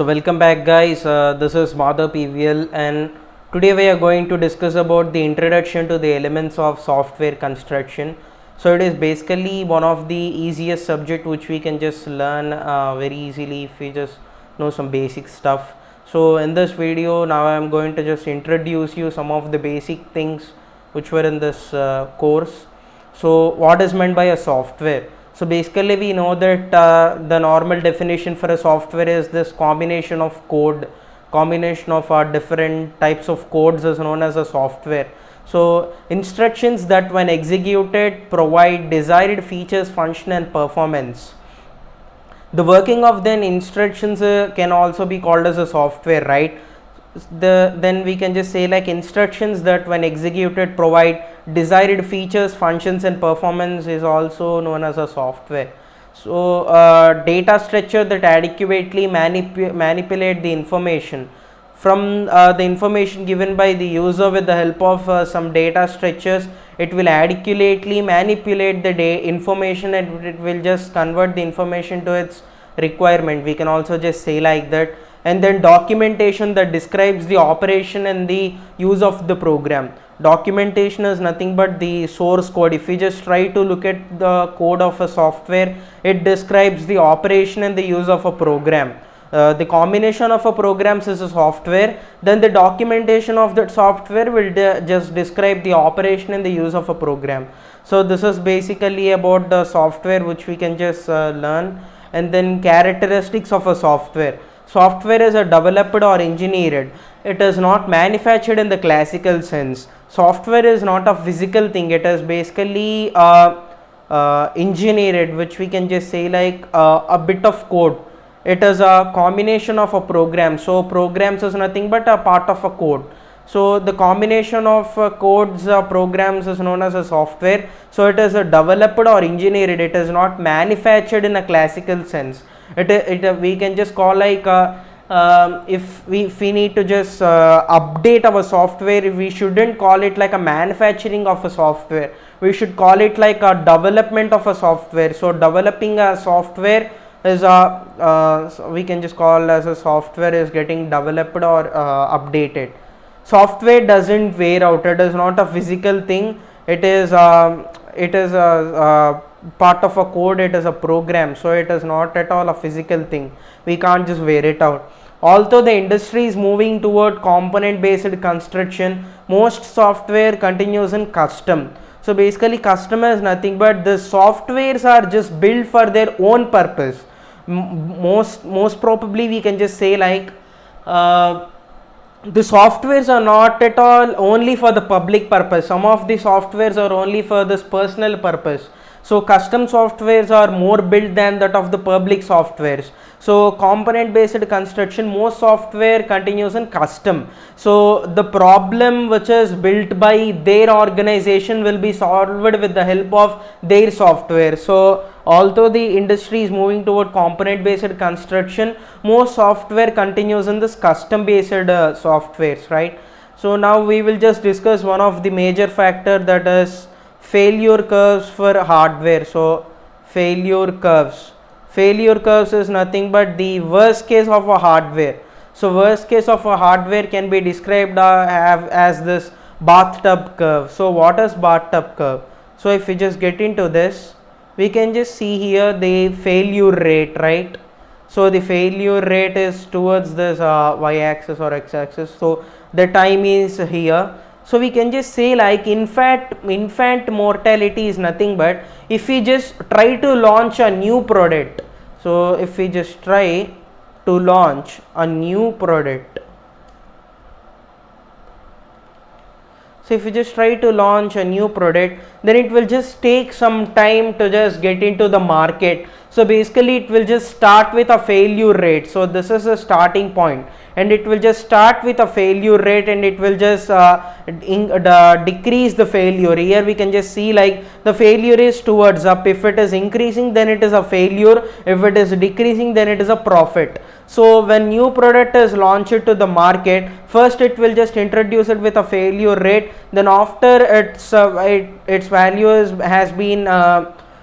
Welcome back guys, this is Madhav PVL and today we are going to discuss about the introduction to the elements of software construction. So it is basically one of the easiest subject which we can just learn very easily if we just know some basic stuff. So in this video now I am going to just introduce you some of the basic things which were in this course. So what is meant by a software? So basically we know that the normal definition for a software is this combination of code, combination of different types of codes is known as a software. So instructions that when executed provide desired features, function and performance. The working of then instructions can also be called as a software, right? Then we can just say like instructions that when executed provide desired features, functions and performance is also known as a software. So data structure that adequately manipulate the information from the information given by the user with the help of some data structures. It will adequately manipulate the information and it will just convert the information to its requirement. We can also just say like that. And then documentation that describes the operation and the use of the program. Documentation is nothing but the source code. If we just try to look at the code of a software, it describes the operation and the use of a program. The combination of a programs is a software, then the documentation of that software will just describe the operation and the use of a program. So this is basically about the software which we can just learn. And then characteristics of a software. Software is developed or engineered. It is not manufactured in the classical sense. Software is not a physical thing. It is basically engineered, which we can just say like a bit of code. It is a combination of a program. So programs is nothing but a part of a code. So the combination of codes, programs is known as a software. So it is developed or engineered. It is not manufactured in a classical sense. We can just call like if we need to just update our software, we shouldn't call it like a manufacturing of a software. We should call it like a development of a software. So developing a software is we can just call as a software is getting developed or updated. Software doesn't wear out. It is not a physical thing. It is a part of a code. It is a program. So it is not at all a physical thing. We can't just wear it out. Although the industry is moving toward component based construction, most software continues in custom. So basically custom is nothing but the softwares are just built for their own purpose. Most probably we can just say like the softwares are not at all only for the public purpose. Some of the softwares are only for this personal purpose. So custom softwares are more built than that of the public softwares. So component based construction, most software continues in custom. So the problem which is built by their organization will be solved with the help of their software. So although the industry is moving toward component based construction, most software continues in this custom based softwares, right? So now we will just discuss one of the major factor, that is failure curves for hardware. So failure curves is nothing but the worst case of a hardware. So worst case of a hardware can be described as this bathtub curve. So what is bathtub curve? So if we just get into this, we can just see here the failure rate, right? So the failure rate is towards this y-axis or x-axis. So the time is here. So we can just say like infant mortality is nothing but if we just try to launch a new product. So if we just try to launch a new product. So if you just try to launch a new product, then it will just take some time to just get into the market. So basically it will just start with a failure rate. So this is a starting point and it will just start with a failure rate and it will just decrease the failure. Here we can just see like the failure is towards up. If it is increasing, then it is a failure. If it is decreasing, then it is a profit. So when new product is launched to the market, first it will just introduce it with a failure rate. Then after its value has been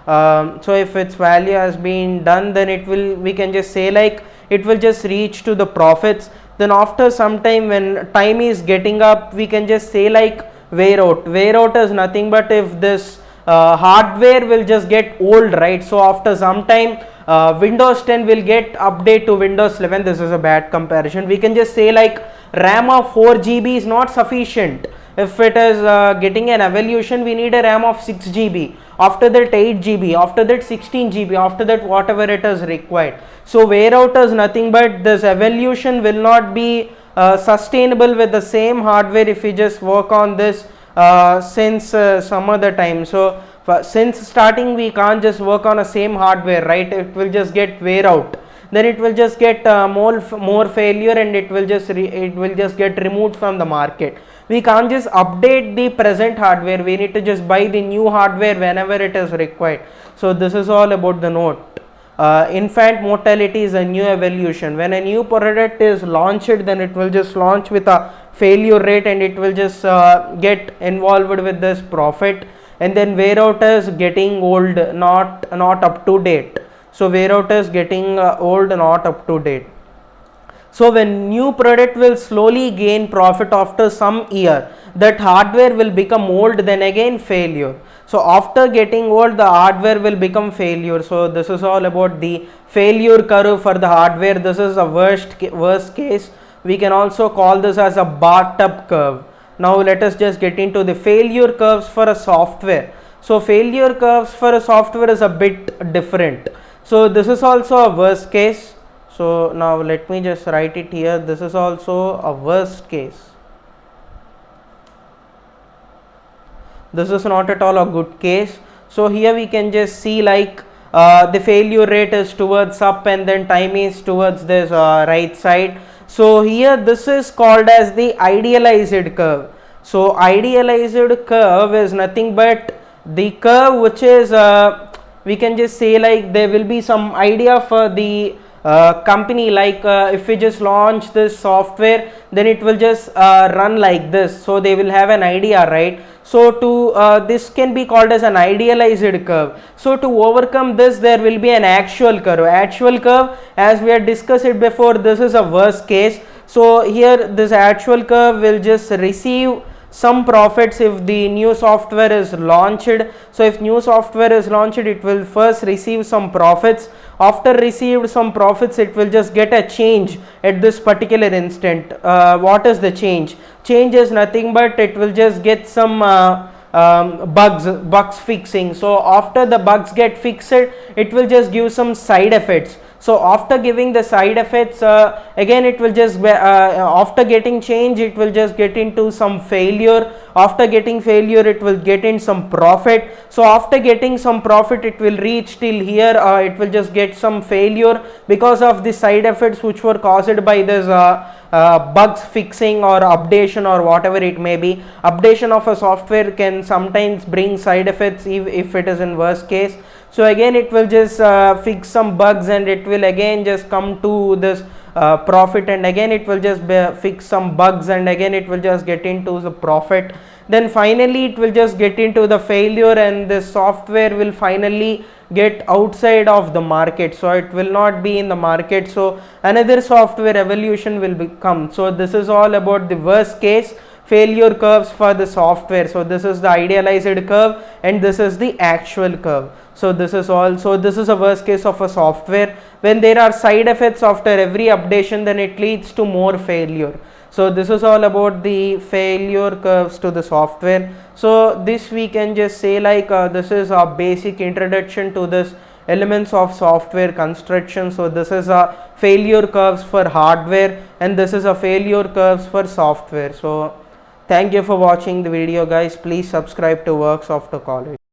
so if its value has been done, then we can just say like it will just reach to the profits. Then after some time, when time is getting up, we can just say like wear out is nothing but if this hardware will just get old, right? So after some time, Windows 10 will get update to Windows 11. This is a bad comparison. We can just say like RAM of 4 GB is not sufficient. If it is getting an evolution, we need a RAM of 6 GB, after that 8 GB, after that 16 GB, after that whatever it is required. So wear out is nothing but this evolution will not be sustainable with the same hardware if we just work on this since some other time. So since starting we can't just work on a same hardware, right? It will just get wear out, then it will just get more failure, and it will just get removed from the market. We can't just update the present hardware, we need to just buy the new hardware whenever it is required. So this is all about the note. Infant mortality is a new evolution. When a new product is launched, then it will just launch with a failure rate, and it will just get involved with this profit. And then wear out is getting old, not up to date. So wear out is getting old, not up to date. So when new product will slowly gain profit after some year, that hardware will become old, then again failure. So after getting old, the hardware will become failure. So this is all about the failure curve for the hardware. This is a worst case. We can also call this as a bathtub curve. Now let us just get into the failure curves for a software. So failure curves for a software is a bit different. So this is also a worst case. So now let me just write it here. This is also a worst case. This is not at all a good case. So here we can just see like the failure rate is towards up, and then time is towards this right side. So here this is called as the idealized curve. So idealized curve is nothing but the curve which is we can just say like there will be some idea for the company, like if we just launch this software, then it will just run like this. So they will have an idea, right? So to this can be called as an idealized curve. So to overcome this, there will be an actual curve. Actual curve, as we had discussed it before, this is a worst case. So here this actual curve will just receive some profits if the new software is launched. So if new software is launched, it will first receive some profits. After received some profits, it will just get a change at this particular instant. What is the change? Change is nothing but it will just get some bugs fixing. So after the bugs get fixed, it will just give some side effects. So after giving the side effects, again it will just after getting change, it will just get into some failure. After getting failure, it will get in some profit. So after getting some profit, it will reach till here. It will just get some failure because of the side effects which were caused by this bugs fixing or updation or whatever it may be. Updation of a software can sometimes bring side effects if it is in worst case. So again it will just fix some bugs, and it will again just come to this profit, and again it will just fix some bugs, and again it will just get into the profit. Then finally it will just get into the failure, and the software will finally get outside of the market. So it will not be in the market. So another software evolution will become. So this is all about the worst case failure curves for the software. So this is the idealized curve, and this is the actual curve. So this is all. So this is a worst case of a software. When there are side effects after every updation, then it leads to more failure. So this is all about the failure curves to the software. So this we can just say like this is a basic introduction to this elements of software construction. So this is a failure curves for hardware, and this is a failure curves for software. So thank you for watching the video, guys. Please subscribe to Works After College.